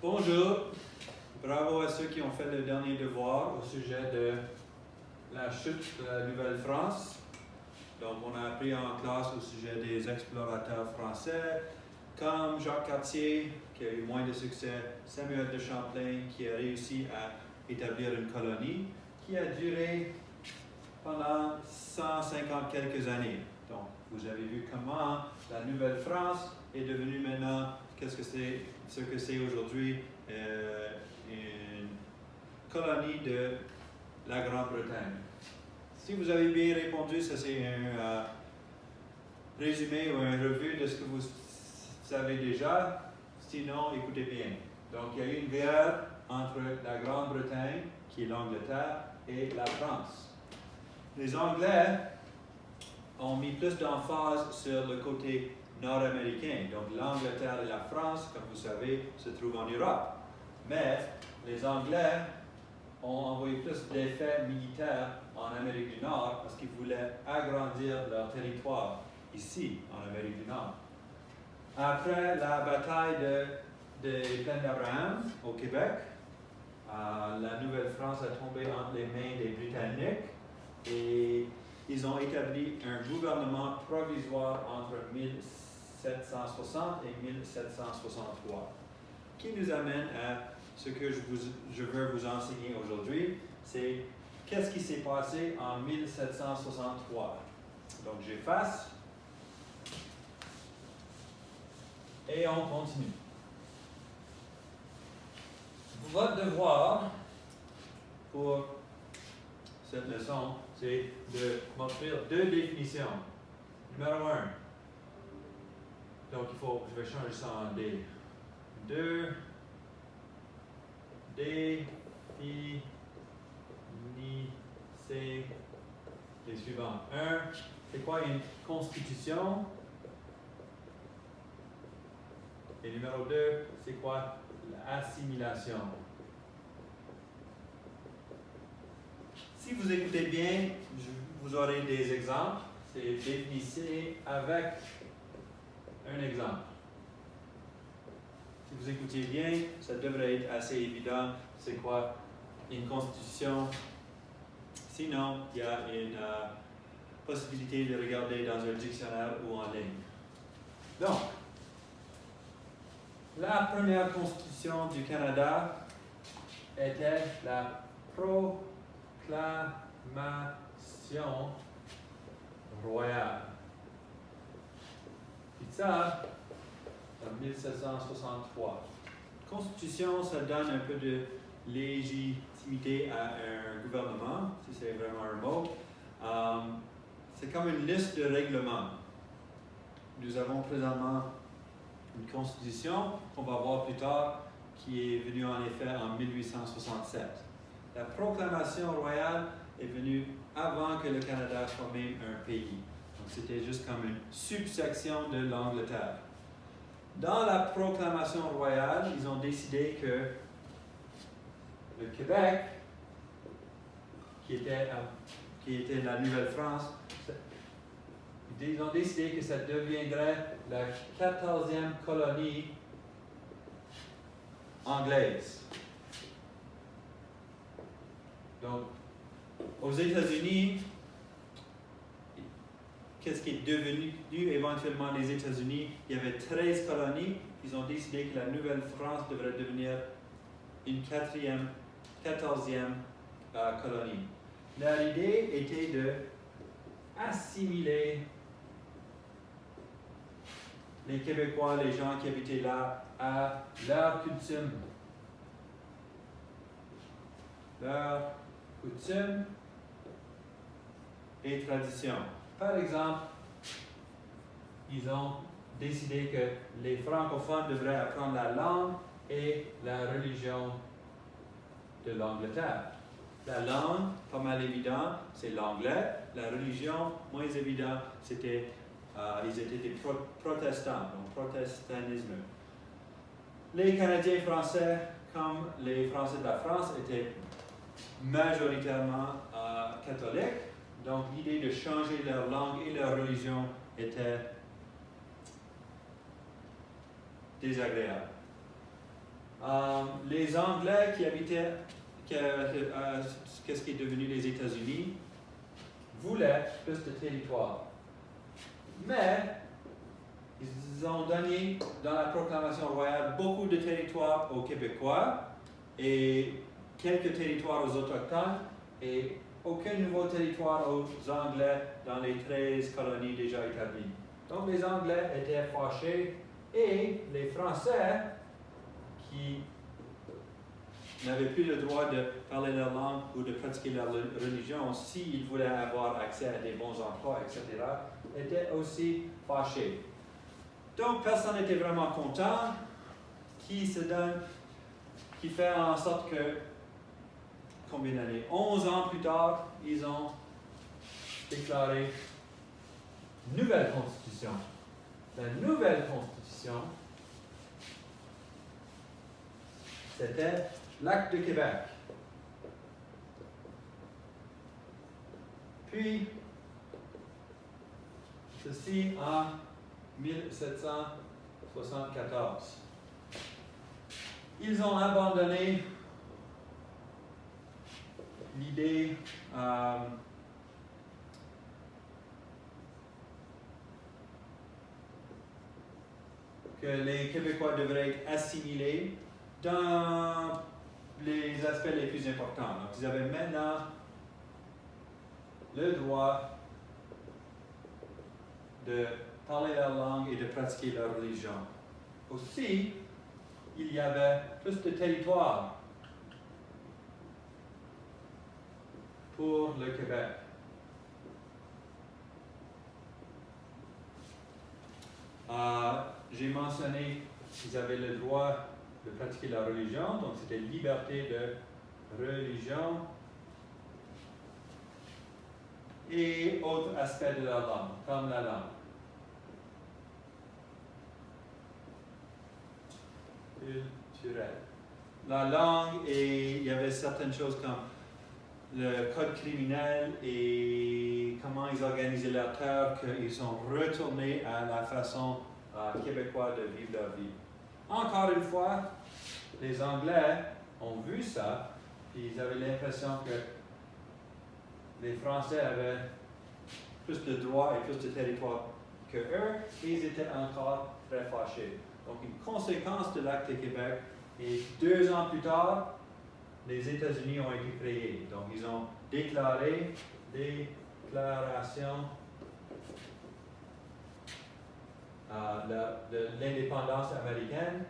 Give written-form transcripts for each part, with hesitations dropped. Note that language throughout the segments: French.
Bonjour, bravo à ceux qui ont fait le dernier devoir au sujet de la chute de la Nouvelle-France. Donc, on a appris en classe au sujet des explorateurs français, comme Jacques Cartier, qui a eu moins de succès, Samuel de Champlain, qui a réussi à établir une colonie, qui a duré pendant 150 quelques années. Donc, vous avez vu comment la Nouvelle-France est devenue maintenant ce que c'est aujourd'hui, une colonie de la Grande-Bretagne. Si vous avez bien répondu, ça c'est un résumé ou un revue de ce que vous savez déjà. Sinon, écoutez bien. Donc, il y a eu une guerre entre la Grande-Bretagne, qui est l'Angleterre, et la France. Les Anglais ont mis plus d'emphase sur le côté nord-américain. Donc, l'Angleterre et la France, comme vous savez, se trouvent en Europe. Mais les Anglais ont envoyé plus d'effets militaires en Amérique du Nord parce qu'ils voulaient agrandir leur territoire ici, en Amérique du Nord. Après la bataille des Plaines d'Abraham au Québec, la Nouvelle-France a tombé entre les mains des Britanniques et ils ont établi un gouvernement provisoire entre 1760 et 1763, qui nous amène à ce que je veux vous enseigner aujourd'hui, c'est qu'est-ce qui s'est passé en 1763. Donc j'efface et on continue. Votre devoir pour cette leçon, c'est de m'offrir deux définitions. Numéro 1. Donc je vais changer ça en D. Deux définissez les suivants. 1. C'est quoi une constitution? Et numéro 2, c'est quoi l'assimilation? Si vous écoutez bien, vous aurez des exemples. C'est définissez avec un exemple. Si vous écoutez bien, ça devrait être assez évident. C'est quoi une constitution? Sinon, il y a une possibilité de regarder dans un dictionnaire ou en ligne. Donc, la première constitution du Canada était la Proclamation royale. Puis ça, en 1763. Constitution, ça donne un peu de légitimité à un gouvernement, si c'est vraiment un mot. C'est comme une liste de règlements. Nous avons présentement une constitution qu'on va voir plus tard, qui est venue en effet en 1867. La proclamation royale est venue avant que le Canada soit même un pays. Donc c'était juste comme une subsection de l'Angleterre. Dans la proclamation royale, ils ont décidé que le Québec, qui était la Nouvelle-France, ils ont décidé que ça deviendrait la 14e colonie anglaise. Donc, aux États-Unis, qu'est-ce qui est devenu éventuellement les États-Unis? Il y avait 13 colonies. Ils ont décidé que la Nouvelle-France devrait devenir une 14e colonie. L'idée était de assimiler les Québécois, les gens qui habitaient là, à leur coutume. Leur coutume et tradition. Par exemple, ils ont décidé que les francophones devraient apprendre la langue et la religion de l'Angleterre. La langue, pas mal évident, c'est l'anglais. La religion, moins évident, ils étaient des protestants, donc protestantisme. Les Canadiens français, comme les Français de la France, étaient majoritairement catholiques. Donc l'idée de changer leur langue et leur religion était désagréable. Les Anglais qui habitaient, qu'est-ce qui est devenu les États-Unis, voulaient plus de territoire. Mais ils ont donné dans la proclamation royale beaucoup de territoires aux Québécois et quelques territoires aux Autochtones et aucun nouveau territoire aux Anglais dans les 13 colonies déjà établies. Donc les Anglais étaient fâchés et les Français qui n'avaient plus le droit de parler leur langue ou de pratiquer leur religion s'ils voulaient avoir accès à des bons emplois, etc., étaient aussi fâchés. Donc personne n'était vraiment content, qui fait en sorte que, combien d'années? 11 ans plus tard, ils ont déclaré une nouvelle constitution. La nouvelle constitution, c'était l'Acte de Québec. Puis, ceci en 1774. Ils ont abandonné l'idée que les Québécois devraient être assimilés dans les aspects les plus importants. Donc, ils avaient maintenant le droit de parler leur langue et de pratiquer leur religion. Aussi, il y avait plus de territoire pour le Québec. J'ai mentionné qu'ils avaient le droit de pratiquer leur religion, donc c'était liberté de religion et autres aspects de leur langue, comme la langue. Culturel. La langue, et il y avait certaines choses comme le code criminel et comment ils organisaient leur terre, qu'ils sont retournés à la façon québécoise de vivre leur vie. Encore une fois, les Anglais ont vu ça, puis ils avaient l'impression que les Français avaient plus de droits et plus de territoire que eux, et ils étaient encore très fâchés. Donc, une conséquence de l'Acte de Québec, et 2 ans plus tard, les États-Unis ont été créés. Donc, ils ont déclaré déclaration de l'indépendance américaine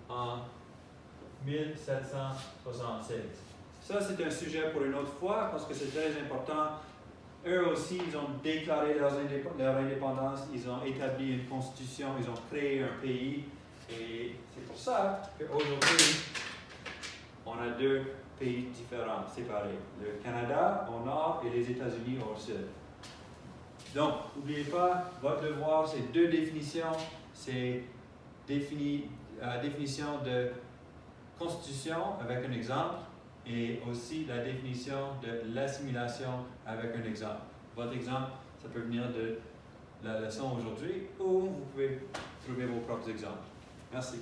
en 1776. Ça, c'est un sujet pour une autre fois parce que c'est très important. Eux aussi, ils ont déclaré leur indépendance, ils ont établi une constitution, ils ont créé un pays. Et c'est pour ça qu'aujourd'hui, on a 2 pays différents, séparés. Le Canada au nord et les États-Unis au sud. Donc, n'oubliez pas, votre devoir, c'est 2 définitions. C'est définition de constitution avec un exemple et aussi la définition de l'assimilation avec un exemple. Votre exemple, ça peut venir de la leçon aujourd'hui ou vous pouvez trouver vos propres exemples. Merci.